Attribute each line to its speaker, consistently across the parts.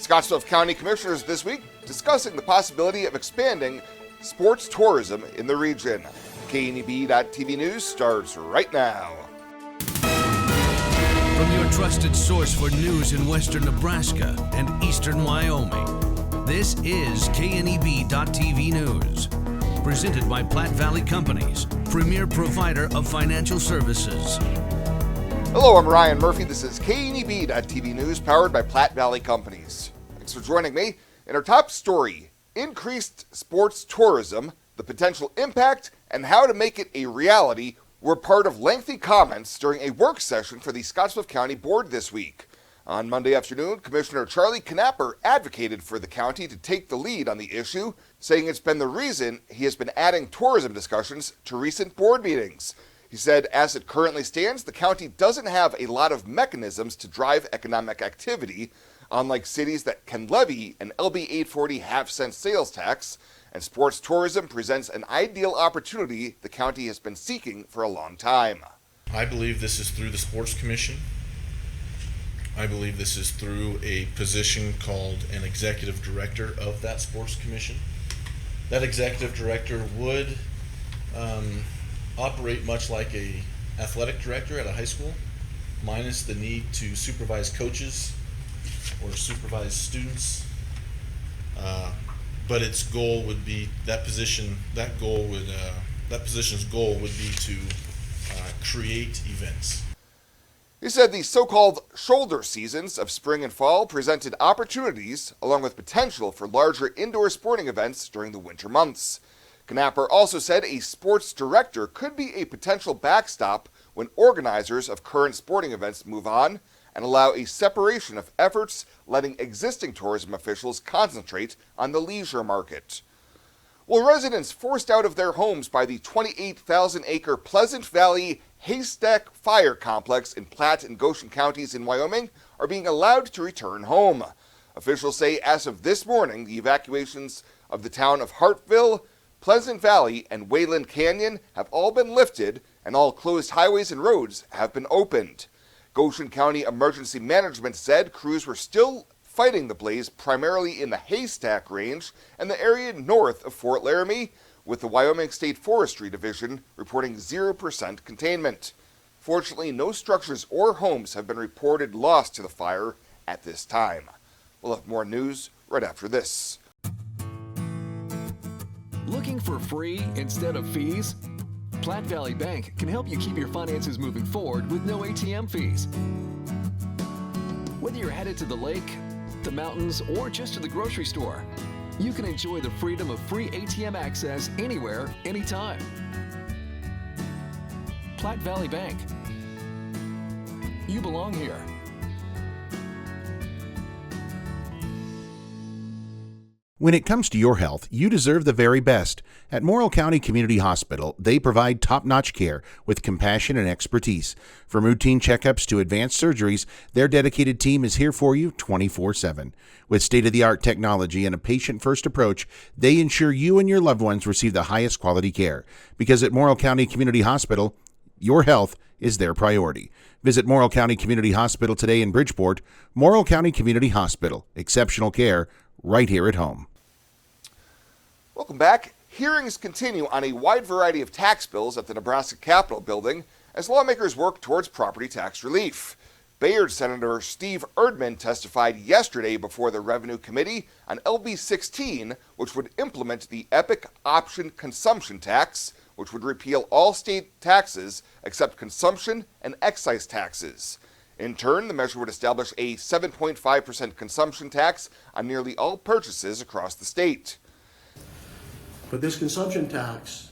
Speaker 1: Scottsbluff County Commissioners this week discussing the possibility of expanding sports tourism in the region. KNEB.TV News starts right now.
Speaker 2: From your trusted source for news in western Nebraska and eastern Wyoming, this is KNEB.TV News. Presented by Platte Valley Companies, premier provider of financial services.
Speaker 1: Hello, I'm Ryan Murphy. This is KNEB.TV News, powered by Platte Valley Companies. Thanks for joining me. In our top story, increased sports tourism, the potential impact, and how to make it a reality were part of lengthy comments during a work session for the Scottsbluff County Board this week. On Monday afternoon, Commissioner Charlie Knapper advocated for the county to take the lead on the issue, saying it's been the reason he has been adding tourism discussions to recent board meetings. He said, as it currently stands, the county doesn't have a lot of mechanisms to drive economic activity, unlike cities that can levy an LB 840 half-cent sales tax, and sports tourism presents an ideal opportunity the county has been seeking for a long time.
Speaker 3: I believe this is through the Sports Commission. I believe this is through a position called an executive director of that Sports Commission. That executive director would operate much like a athletic director at a high school, minus the need to supervise coaches or supervise students. But its goal would be that position's goal would be to create events.
Speaker 1: He said the so-called shoulder seasons of spring and fall presented opportunities along with potential for larger indoor sporting events during the winter months. Knapper also said a sports director could be a potential backstop when organizers of current sporting events move on and allow a separation of efforts, letting existing tourism officials concentrate on the leisure market. Well, residents forced out of their homes by the 28,000-acre Pleasant Valley Haystack Fire Complex in Platte and Goshen counties in Wyoming are being allowed to return home. Officials say as of this morning, the evacuations of the town of Hartville, Pleasant Valley, and Wayland Canyon have all been lifted, and all closed highways and roads have been opened. Goshen County Emergency Management said crews were still fighting the blaze primarily in the Haystack Range and the area north of Fort Laramie, with the Wyoming State Forestry Division reporting 0% containment. Fortunately, no structures or homes have been reported lost to the fire at this time. We'll have more news right after this.
Speaker 4: Looking for free instead of fees? Platte Valley Bank can help you keep your finances moving forward with no ATM fees. Whether you're headed to the lake, the mountains, or just to the grocery store, you can enjoy the freedom of free ATM access anywhere, anytime. Platte Valley Bank. You belong here.
Speaker 5: When it comes to your health, you deserve the very best. At Morrill County Community Hospital, they provide top-notch care with compassion and expertise. From routine checkups to advanced surgeries, their dedicated team is here for you 24/7. With state-of-the-art technology and a patient-first approach, they ensure you and your loved ones receive the highest quality care. Because at Morrill County Community Hospital, your health is their priority. Visit Morrill County Community Hospital today in Bridgeport. Morrill County Community Hospital. Exceptional care right here at home.
Speaker 1: Welcome back. Hearings continue on a wide variety of tax bills at the Nebraska Capitol building as lawmakers work towards property tax relief. Bayard Senator Steve Erdman testified yesterday before the Revenue Committee on LB 16, which would implement the EPIC option consumption tax, which would repeal all state taxes except consumption and excise taxes. In turn, the measure would establish a 7.5% consumption tax on nearly all purchases across the state.
Speaker 6: But this consumption tax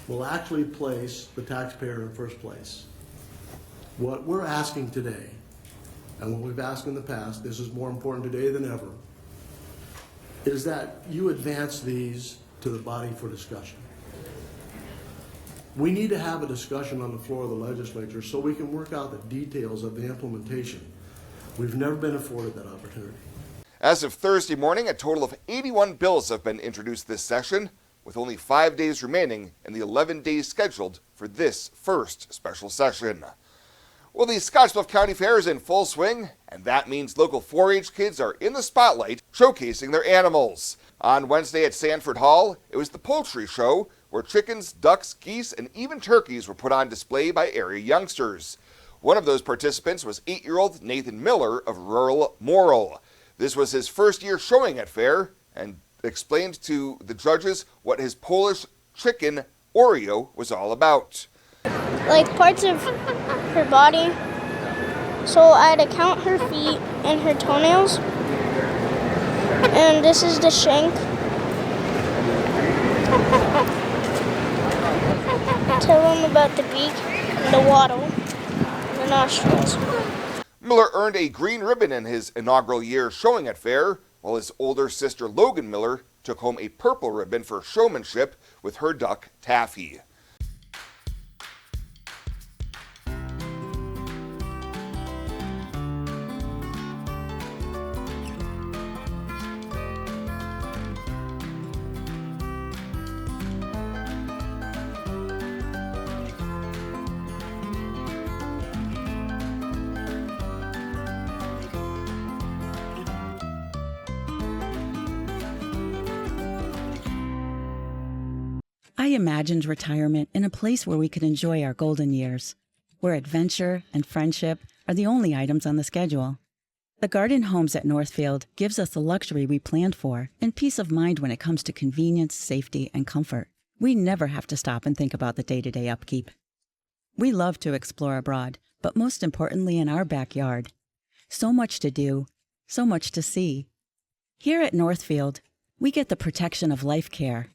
Speaker 6: will actually place the taxpayer in first place. What we're asking today, and what we've asked in the past, this is more important today than ever, is that you advance these to the body for discussion. We need to have a discussion on the floor of the legislature so we can work out the details of the implementation. We've never been afforded that opportunity.
Speaker 1: As of Thursday morning, a total of 81 bills have been introduced this session, with only 5 days remaining in the 11 days scheduled for this first special session. Well, the Scottsbluff County Fair is in full swing, and that means local 4-H kids are in the spotlight showcasing their animals. On Wednesday at Sanford Hall, it was the poultry show where chickens, ducks, geese, and even turkeys were put on display by area youngsters. One of those participants was 8-year-old Nathan Miller of rural Morrill. This was his first year showing at fair and explained to the judges what his Polish chicken Oreo was all about.
Speaker 7: Like parts of her body. So I had to count her feet and her toenails. And this is the shank. Tell them about the beak, and the wattle, and the nostrils.
Speaker 1: Miller earned a green ribbon in his inaugural year showing at fair, while his older sister Logan Miller took home a purple ribbon for showmanship with her duck Taffy.
Speaker 8: I imagined retirement in a place where we could enjoy our golden years, where adventure and friendship are the only items on the schedule. The Garden Homes at Northfield gives us the luxury we planned for and peace of mind when it comes to convenience, safety, and comfort. We never have to stop and think about the day-to-day upkeep. We love to explore abroad, but most importantly in our backyard. So much to do, so much to see. Here at Northfield, we get the protection of life care,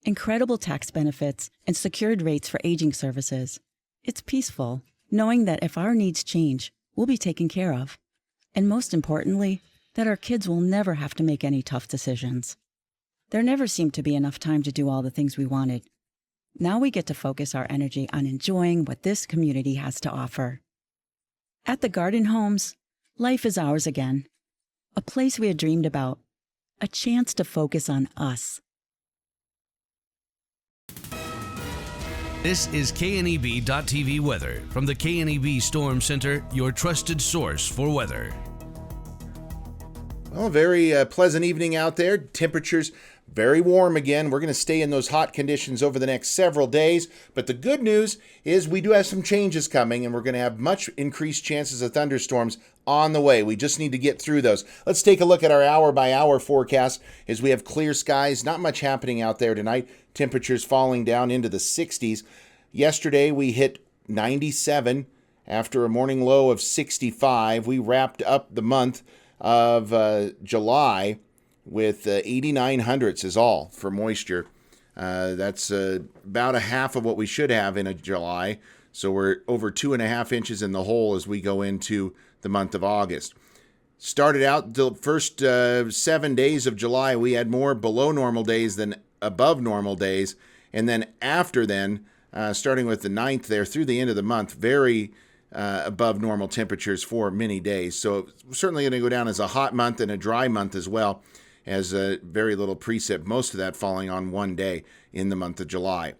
Speaker 8: incredible tax benefits, and secured rates for aging services. It's peaceful, knowing that if our needs change, we'll be taken care of. And most importantly, that our kids will never have to make any tough decisions. There never seemed to be enough time to do all the things we wanted. Now we get to focus our energy on enjoying what this community has to offer. At the Garden Homes, life is ours again. A place we had dreamed about. A chance to focus on us.
Speaker 2: This is KNEB.TV weather from the KNEB Storm Center, your trusted source for weather.
Speaker 5: Well, a very pleasant evening out there. Temperatures very warm again. We're going to stay in those hot conditions over the next several days. But the good news is we do have some changes coming, and we're going to have much increased chances of thunderstorms on the way. We just need to get through those. Let's take a look at our hour-by-hour forecast as we have clear skies. Not much happening out there tonight. Temperatures falling down into the 60s. Yesterday, we hit 97 after a morning low of 65. We wrapped up the month of July with 89 hundredths is all for moisture. That's about a half of what we should have in a July. So we're over 2.5 inches in the hole as we go into the month of August. Started out the first 7 days of July, we had more below normal days than above normal days. And then after then, starting with the 9th there through the end of the month, very above normal temperatures for many days. So certainly going to go down as a hot month and a dry month as well, as very little precip, most of that falling on one day in the month of July.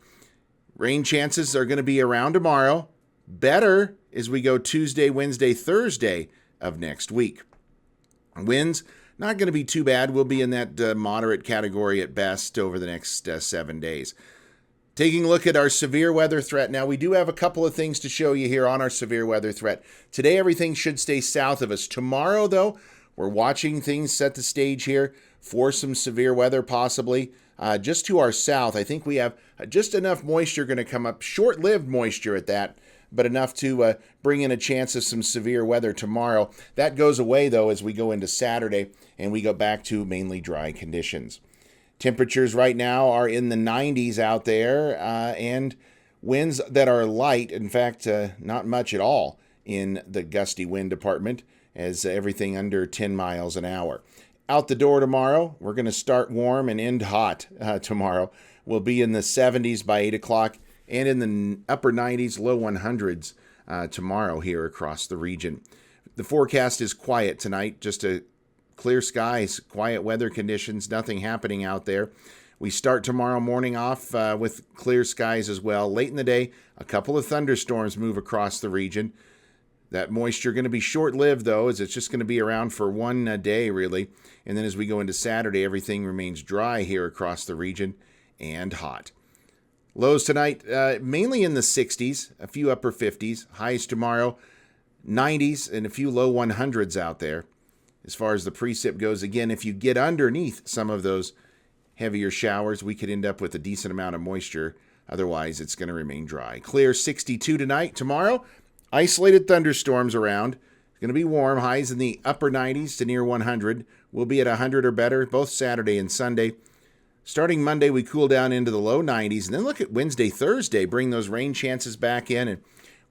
Speaker 5: Rain chances are going to be around tomorrow. Better as we go Tuesday, Wednesday, Thursday of next week. Winds, not going to be too bad. We'll be in that moderate category at best over the next 7 days. Taking a look at our severe weather threat. Now, we do have a couple of things to show you here on our severe weather threat. Today, everything should stay south of us. Tomorrow, though, we're watching things set the stage here for some severe weather possibly. Just to our south, I think we have just enough moisture going to come up, short-lived moisture at that, but enough to bring in a chance of some severe weather tomorrow. That goes away, though, as we go into Saturday, and we go back to mainly dry conditions. Temperatures right now are in the 90s out there, and winds that are light, in fact, not much at all in the gusty wind department, as everything under 10 miles an hour. Out the door tomorrow, we're going to start warm and end hot tomorrow. We'll be in the 70s by 8 o'clock and in the upper 90s, low 100s tomorrow here across the region. The forecast is quiet tonight, just a clear skies, quiet weather conditions, nothing happening out there. We start tomorrow morning off with clear skies as well. Late in the day, a couple of thunderstorms move across the region. That moisture going to be short-lived, though, as it's just going to be around for one day, really. And then as we go into Saturday, everything remains dry here across the region and hot. Lows tonight, mainly in the 60s, a few upper 50s. Highs tomorrow, 90s, and a few low 100s out there. As far as the precip goes, again, if you get underneath some of those heavier showers, we could end up with a decent amount of moisture. Otherwise, it's going to remain dry. Clear 62 tonight. Tomorrow, isolated thunderstorms around. It's going to be warm. Highs in the upper 90s to near 100. We'll be at 100 or better both Saturday and Sunday. Starting Monday, we cool down into the low 90s. And then look at Wednesday, Thursday. Bring those rain chances back in. And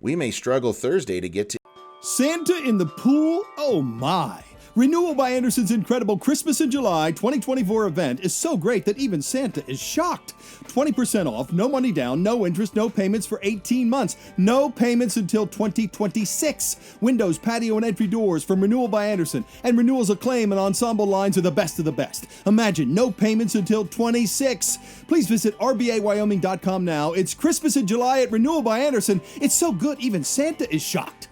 Speaker 5: we may struggle Thursday to get to.
Speaker 9: Santa in the pool? Oh my! Renewal by Anderson's incredible Christmas in July 2024 event is so great that even Santa is shocked. 20% off, no money down, no interest, no payments for 18 months. No payments until 2026. Windows, patio, and entry doors from Renewal by Anderson. And Renewal's Acclaim and Ensemble lines are the best of the best. Imagine no payments until 26. Please visit rbawyoming.com now. It's Christmas in July at Renewal by Anderson. It's so good, even Santa is shocked.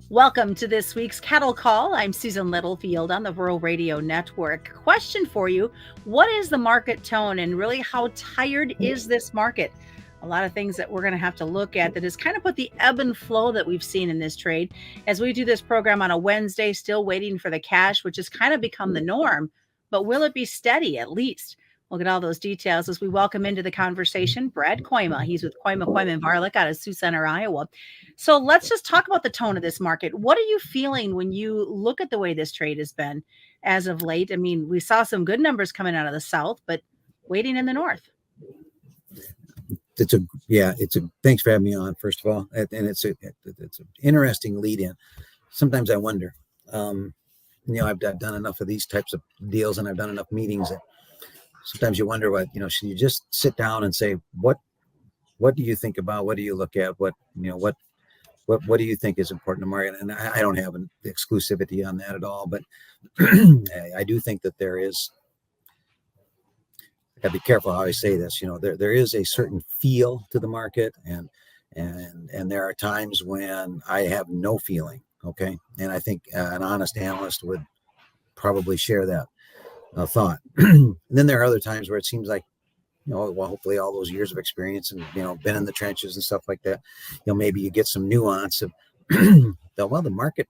Speaker 10: Welcome to this week's Cattle Call. I'm Susan Littlefield on the Rural Radio Network. Question for you: what is the market tone, and really how tired is this market? A lot of things that we're going to have to look at that is kind of put the ebb and flow that we've seen in this trade. As we do this program on a Wednesday, still waiting for the cash, which has kind of become the norm, but will it be steady at least? We'll get all those details as we welcome into the conversation Brad Koima. He's with Koima and Varlick out of Sioux Center, Iowa. So let's just talk about the tone of this market. What are you feeling when you look at the way this trade has been as of late? I mean, we saw some good numbers coming out of the South, but waiting in the North.
Speaker 11: Thanks for having me on, first of all. And it's an interesting lead in. Sometimes I wonder, I've done enough of these types of deals and I've done enough meetings that sometimes you wonder should you just sit down and say, what do you think about? What do you look at? What do you think is important to market? And I don't have an exclusivity on that at all, but I do think that there is, I gotta be careful how I say this, there is a certain feel to the market and there are times when I have no feeling. Okay. And I think an honest analyst would probably share that thought. And then there are other times where it seems like, hopefully all those years of experience and, been in the trenches and stuff like that, maybe you get some nuance of, the market,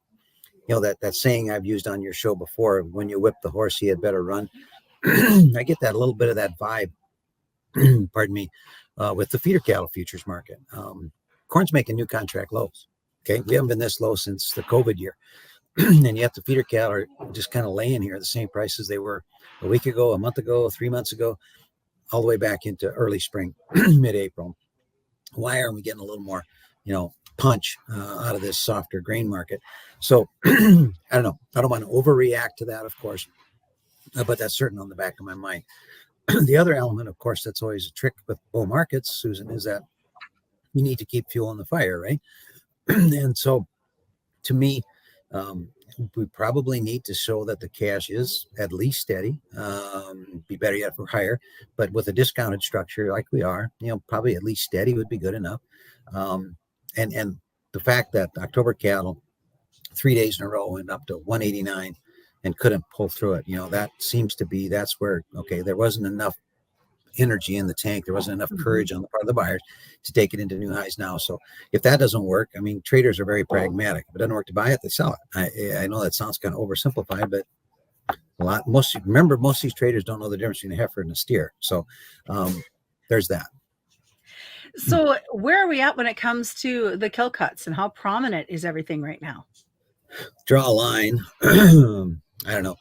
Speaker 11: that saying I've used on your show before, when you whip the horse, he had better run. I get that a little bit of that vibe, pardon me, with the feeder cattle futures market. Corn's making new contract lows. Okay. We haven't been this low since the COVID year. And yet the feeder cattle are just kind of laying here at the same prices they were a week ago, a month ago, 3 months ago, all the way back into early spring, mid-April. Why aren't we getting a little more, punch out of this softer grain market? So I don't know. I don't want to overreact to that, of course, but that's certainly on the back of my mind. The other element, of course, that's always a trick with bull markets, Susan, is that you need to keep fuel in the fire, right? And so to me, we probably need to show that the cash is at least steady, be better yet for higher, but with a discounted structure like we are, probably at least steady would be good enough. And the fact that October cattle 3 days in a row went up to 189 and couldn't pull through it, that seems to be, that's where, okay, there wasn't enough energy in the tank. There wasn't enough courage on the part of the buyers to take it into new highs now. So if that doesn't work, I mean, traders are very pragmatic. If it doesn't work to buy it, they sell it. I know that sounds kind of oversimplified, but most of these traders don't know the difference between a heifer and a steer. So there's that.
Speaker 10: So where are we at when it comes to the kill cuts, and how prominent is everything right now?
Speaker 11: Draw a line. I don't know.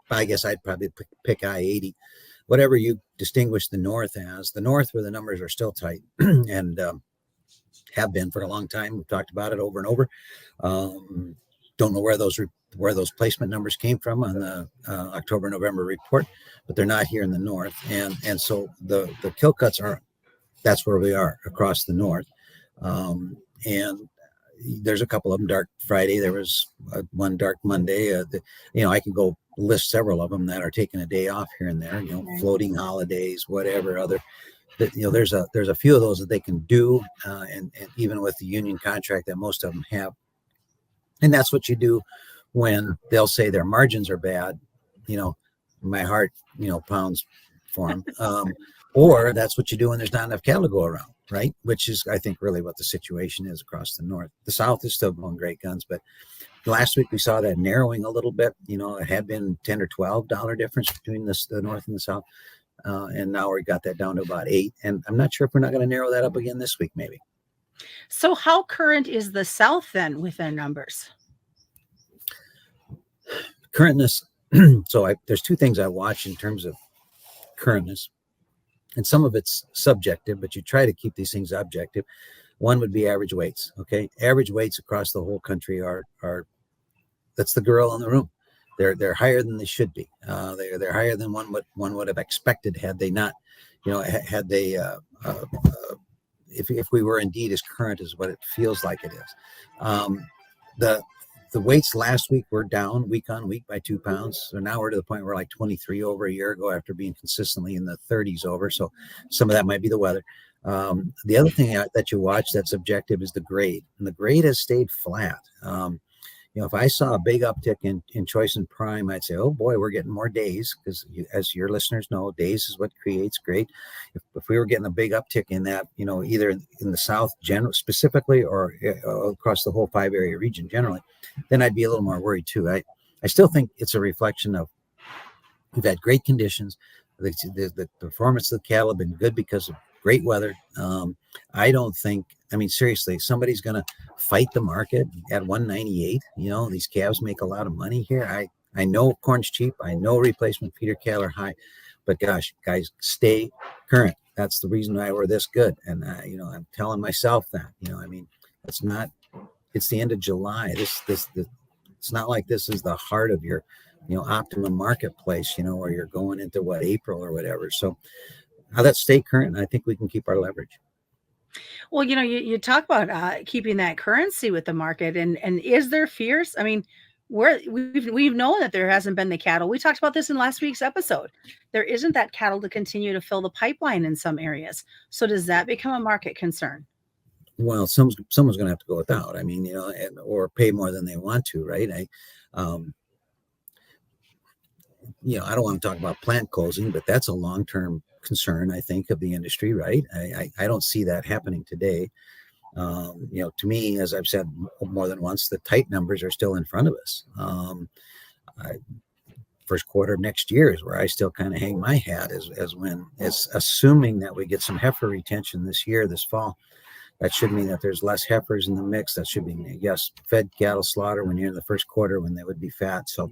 Speaker 11: I guess I'd probably pick I-80. Whatever you distinguish the North as, the North where the numbers are still tight and have been for a long time. We've talked about it over and over. Don't know where those placement numbers came from on the October, November report, but they're not here in the North. And so the kill cuts that's where we are across the North. And there's a couple of them. Dark Friday, there was one Dark Monday. I can go list several of them that are taking a day off here and there. Floating holidays, whatever other. There's a few of those that they can do, and even with the union contract that most of them have. And that's what you do when they'll say their margins are bad. My heart, pounds for them. Or that's what you do when there's not enough cattle to go around, right? Which is, I think, really what the situation is across the north. The south is still going great guns, but last week we saw that narrowing a little bit. It had been $10 or $12 difference between the north and the south. And now we got that down to about 8. And I'm not sure if we're not going to narrow that up again this week, maybe.
Speaker 10: So how current is the south then with their numbers?
Speaker 11: Currentness. So there's two things I watch in terms of currentness. And some of it's subjective, but you try to keep these things objective. One would be average weights. Okay. Average weights across the whole country are that's the gorilla in the room. They're higher than they should be. They're higher than one would have expected had they not, had they, if we were indeed as current as what it feels like it is. The weights last week were down week on week by 2 pounds. So now we're to the point where like 23 over a year ago after being consistently in the 30s over. So some of that might be the weather. The other thing that you watch that's objective is the grade. And the grade has stayed flat. If I saw a big uptick in choice and prime, I'd say, oh boy, we're getting more days, because as your listeners know, days is what creates grade. If we were getting a big uptick in that, either in the south specifically or across the whole 5-area region generally, then I'd be a little more worried too. I still think it's a reflection of we've had great conditions. The performance of the cattle have been good because of great weather. Seriously, somebody's going to fight the market at 198. These calves make a lot of money here. I know corn's cheap. I know replacement feeder cattle are high, but gosh, guys, stay current. That's the reason why we're this good. And, I'm telling myself that, it's the end of July. It's not like this is the heart of your, optimum marketplace, where you're going into April or whatever. So let's stay current. And I think we can keep our leverage.
Speaker 10: Well, you talk about keeping that currency with the market, and is there fears? I mean, we've known that there hasn't been the cattle. We talked about this in last week's episode. There isn't that cattle to continue to fill the pipeline in some areas. So does that become a market concern?
Speaker 11: Well, someone's going to have to go without. Or pay more than they want to, right? I don't want to talk about plant closing, but that's a long-term concern, I think, of the industry, right? I don't see that happening today. To me, as I've said more than once, the tight numbers are still in front of us. First quarter of next year is where I still kind of hang my hat, as when it's assuming that we get some heifer retention this fall. That should mean that there's less heifers in the mix. That should mean, yes, fed cattle slaughter when you're in the first quarter when they would be fat. So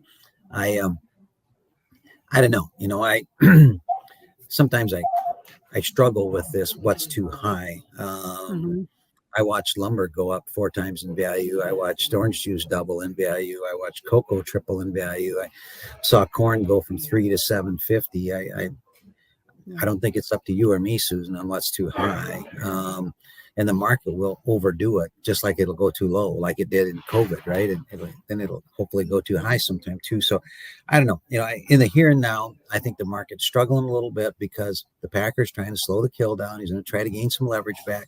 Speaker 11: I don't know. Sometimes I struggle with this. What's too high? I watched lumber go up 4 times in value. I watched orange juice double in value. I watched cocoa triple in value. I saw corn go from $3 to $7.50. I don't think it's up to you or me, Susan, on what's too high. And the market will overdo it, just like it'll go too low, like it did in COVID, right? And then it'll hopefully go too high sometime too. So I don't know. In the here and now, I think the market's struggling a little bit because the Packer's trying to slow the kill down. He's going to try to gain some leverage back.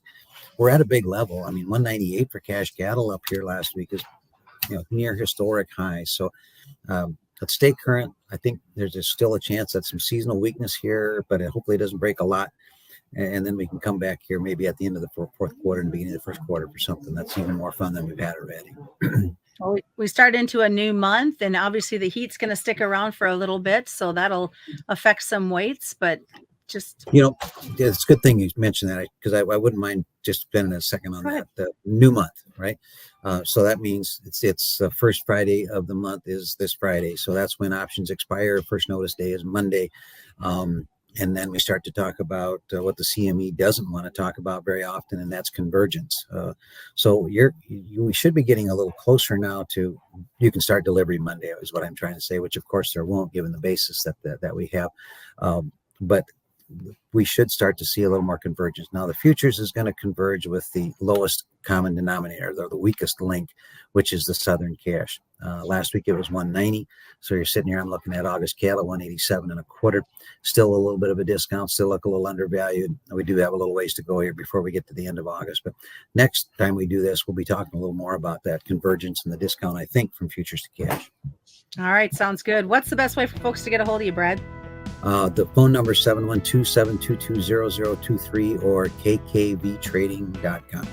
Speaker 11: We're at a big level. 198 for cash cattle up here last week is near historic highs. So let's stay current. I think there's still a chance that some seasonal weakness here, but hopefully it doesn't break a lot. And then we can come back here maybe at the end of the fourth quarter and beginning of the first quarter for something that's even more fun than we've had already.
Speaker 10: Well, we start into a new month, and obviously the heat's going to stick around for a little bit, so that'll affect some weights, but just...
Speaker 11: it's a good thing you mentioned that, because I wouldn't mind just spending a second on that. The new month, right? So that means it's the first Friday of the month is this Friday. So that's when options expire. First notice day is Monday. And then we start to talk about what the CME doesn't want to talk about very often, and that's convergence. So we should be getting a little closer now to you can start delivery Monday is what I'm trying to say, which of course there won't, given the basis that we have. But we should start to see a little more convergence. Now the futures is going to converge with the lowest common denominator, the weakest link, which is the Southern cash. Last week it was 190. So you're sitting here, I'm looking at August cattle, 187.25. Still a little bit of a discount, still look a little undervalued. We do have a little ways to go here before we get to the end of August. But next time we do this, we'll be talking a little more about that convergence and the discount, I think, from futures to cash.
Speaker 10: All right, sounds good. What's the best way for folks to get a hold of you, Brad?
Speaker 11: The phone number is 712-722-0023 or kkvtrading.com.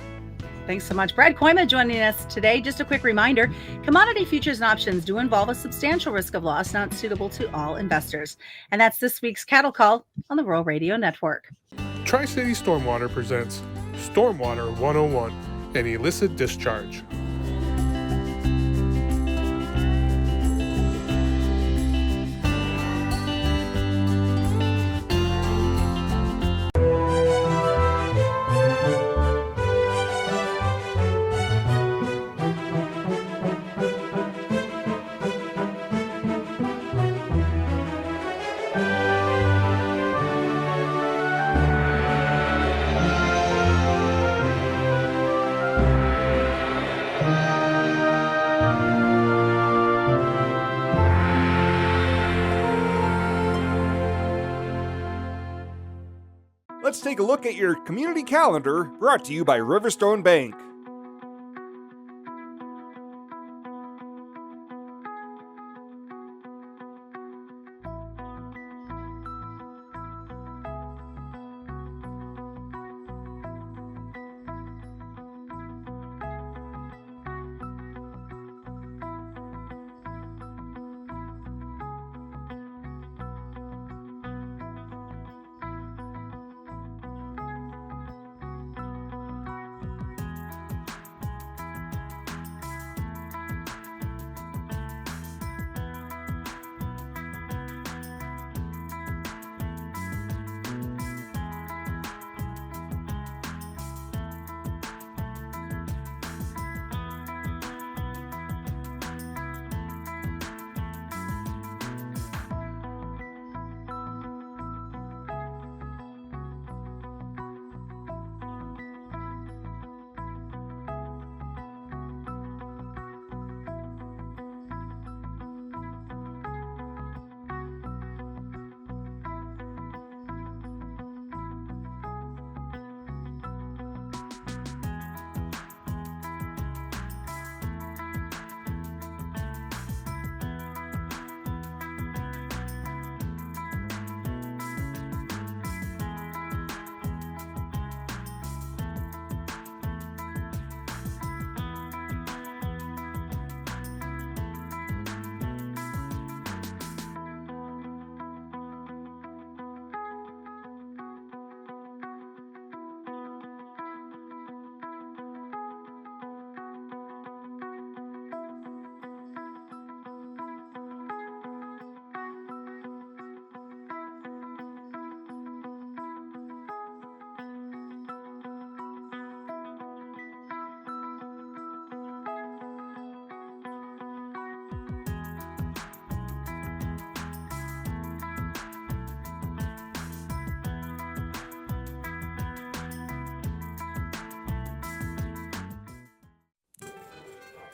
Speaker 10: Thanks so much. Brad Koima joining us today. Just a quick reminder, commodity futures and options do involve a substantial risk of loss, not suitable to all investors. And that's this week's Cattle Call on the Rural Radio Network.
Speaker 12: Tri-City Stormwater presents Stormwater 101, an illicit discharge.
Speaker 1: Let's take a look at your community calendar, brought to you by Riverstone Bank.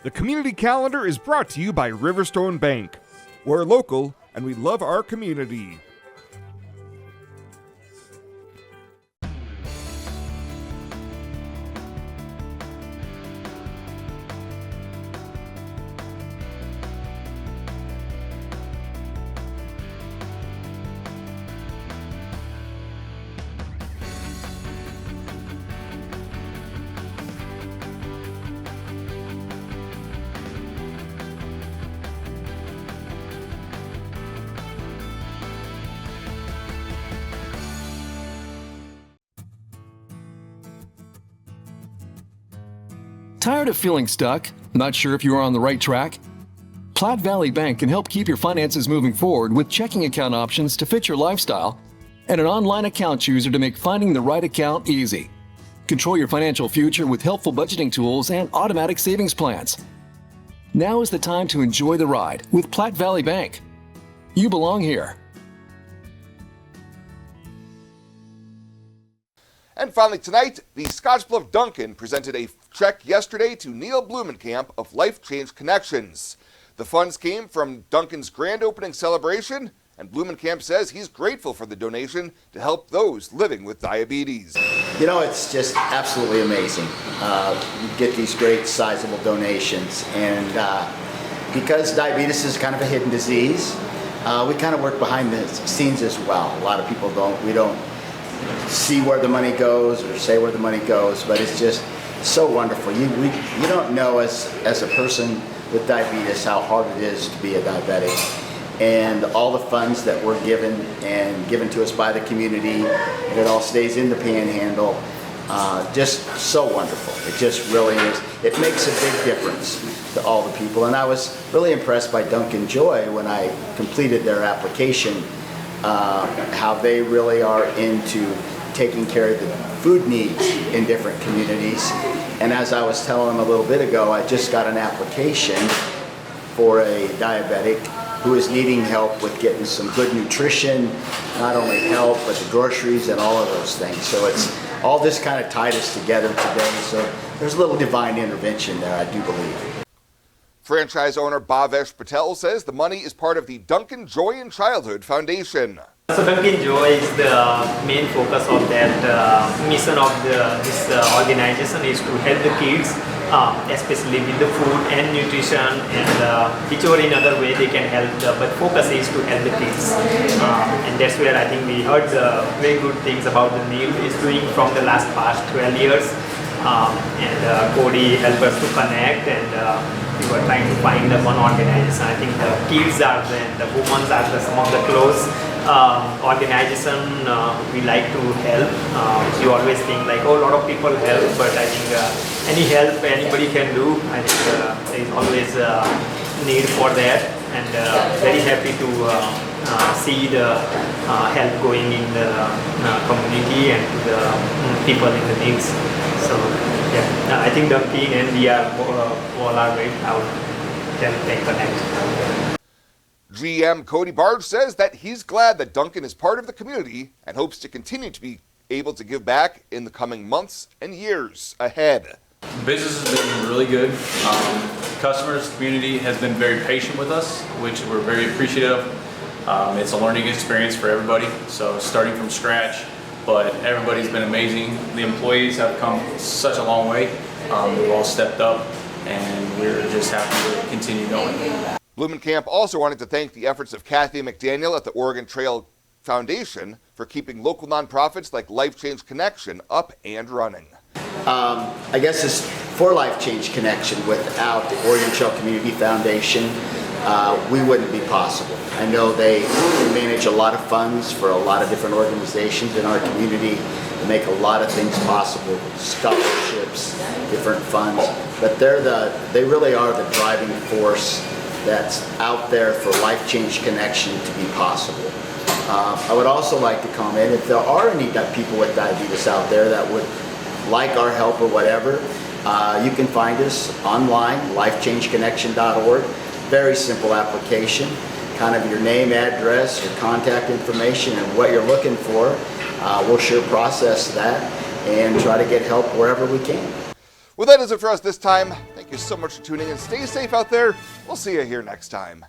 Speaker 1: The community calendar is brought to you by Riverstone Bank. We're local and we love our community.
Speaker 4: Tired of feeling stuck? Not sure if you are on the right track? Platte Valley Bank can help keep your finances moving forward with checking account options to fit your lifestyle and an online account chooser to make finding the right account easy. Control your financial future with helpful budgeting tools and automatic savings plans. Now is the time to enjoy the ride with Platte Valley Bank. You belong here.
Speaker 1: And finally tonight, the Scottsbluff Duncan presented a check yesterday to Neil Blumenkamp of Life Change Connections. The funds came from Dunkin's grand opening celebration, and Blumenkamp says he's grateful for the donation to help those living with diabetes.
Speaker 13: You know, it's just absolutely amazing. You get these great sizable donations, and because diabetes is kind of a hidden disease, we kind of work behind the scenes as well. A lot of people we don't see where the money goes or say where the money goes, but it's just so wonderful. You don't know as a person with diabetes how hard it is to be a diabetic. And all the funds that were given to us by the community, and it all stays in the Panhandle, just so wonderful. It just really is. It makes a big difference to all the people. And I was really impressed by Dunkin' Joy when I completed their application, how they really are into taking care of the food needs in different communities. And as I was telling them a little bit ago, I just got an application for a diabetic who is needing help with getting some good nutrition, not only help, but the groceries and all of those things. So it's all this kind of tied us together today. So there's a little divine intervention there, I do believe.
Speaker 1: Franchise owner Bhavesh Patel says the money is part of the Dunkin' Joy in Childhood Foundation.
Speaker 14: So Dunkin' Joy is the main focus of that mission of this organization is to help the kids, especially with the food and nutrition, and whichever in other way they can help, but focus is to help the kids. And that's where I think we heard very good things about the Neil is doing from the past 12 years. And Cody helped us to connect, and we were trying to find one organization. I think the kids are the women are some of the close organization we like to help. You always think like, oh, a lot of people help, but I think any help anybody can do. I think there is always a need for that, and very happy to see the help going in the community and to the people in the needs. So yeah, I think Dunkin' and we are all are very proud can connect.
Speaker 1: GM Cody Barge says that he's glad that Dunkin' is part of the community and hopes to continue to be able to give back in the coming months and years ahead.
Speaker 15: Business has been really good. Customers, community has been very patient with us, which we're very appreciative of. It's a learning experience for everybody, so starting from scratch, but everybody's been amazing. The employees have come such a long way. They've all stepped up, and we're just happy to continue going.
Speaker 1: Blumenkamp also wanted to thank the efforts of Kathy McDaniel at the Oregon Trail Foundation for keeping local nonprofits like Life Change Connection up and running.
Speaker 13: I guess it's for Life Change Connection. Without the Oregon Trail Community Foundation, we wouldn't be possible. I know they manage a lot of funds for a lot of different organizations in our community to make a lot of things possible, scholarships, different funds, but they really are the driving force that's out there for Life Change Connection to be possible. I would also like to comment, if there are any people with diabetes out there that would like our help or whatever, you can find us online, lifechangeconnection.org. Very simple application, kind of your name, address, your contact information, and what you're looking for. We'll sure process that and try to get help wherever we can.
Speaker 1: Well, that is it for us this time. Thank you so much for tuning in. Stay safe out there. We'll see you here next time.